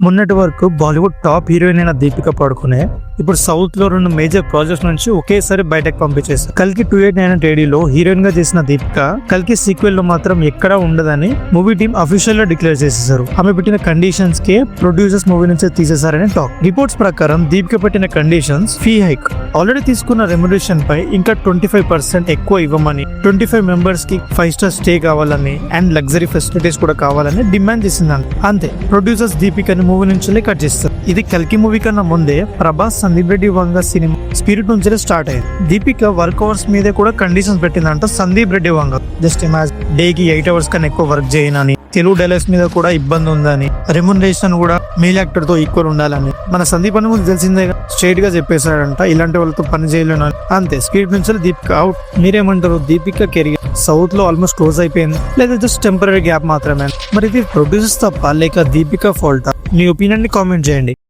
మొన్నటి వరకు Bollywood top heroine అయిన దీపిక పడుకునే ఇప్పుడు సౌత్ లో 2 మేజర్ ప్రాజెక్ట్స్ నుంచి ఒకేసారి బయటకు పంపించేస్తారు. కల్కి 2898 లో హీరోయిన్ గా చేసిన దీపిక కల్కి సీక్వెల్ లో మాత్రం ఎక్కడా ఉండదని మూవీ టీమ్ అఫీషియల్ గా డిక్లేర్ చేసేసారు. ఆమె పెట్టిన కండిషన్స్ కే ప్రొడ్యూసర్స్ మూవీ నుంచి తీసేశారని టాక్. రిపోర్ట్స్ ప్రకారం దీపిక పెట్టిన కండిషన్స్ ఫీ హైక్, ఆల్రెడీ తీసుకున్న రెమ్యునరేషన్ పై ఇంకా 25% ఎక్కువ ఇవ్వమని, 25 మెంబర్స్ కి 5 స్టార్ స్టే కావాలని అండ్ లగ్జరీ ఫెసిలిటీస్ కూడా కావాలని డిమాండ్ చేసిందంట. అంతే, ప్రొడ్యూసర్స్ దీపికని మూవీ నుంచి కట్ చేస్తారు. ఇది కల్కి మూవీ కన్నా ముందే ప్రభాస్ సందీప్ రెడ్డి వంగ సినిమా స్పిరిట్ నుంచి స్టార్ట్ అయ్యింది. దీపిక వర్క్ అవర్స్ మీదే కూడా conditions పెట్టిందంట Sandeep Reddy Vanga. Just imagine, డేకి 8 hours కన్నా ఎక్కువ వర్క్ చేయనని, తెలుగు డైలాగ్స్ మీద కూడా ఇబ్బంది ఉందని, రెమ్యునరేషన్ కూడా మేల్ యాక్టర్ తో ఈక్వల్ ఉండాలని. మన సందీప్ అని ముందు తెలిసిందే, స్ట్రైట్ గా చెప్పేశాడంట ఇలాంటి వాళ్ళతో పని చేయలేను. అంతే, స్క్రిప్ట్ నుంచి దీపిక అవుట్. మీరేమంటారు? దీపిక కెరియర్ సౌత్ లో ఆల్మోస్ట్ క్లోజ్ అయిపోయింది, లేదా జస్ట్ టెంపరీ గ్యాప్ మాత్రమే? మరి ఇది ప్రొడ్యూసర్స్ తప్ప లేక దీపిక ఫాల్టా? మీ ఒపీనియన్ ని కామెంట్ చేయండి.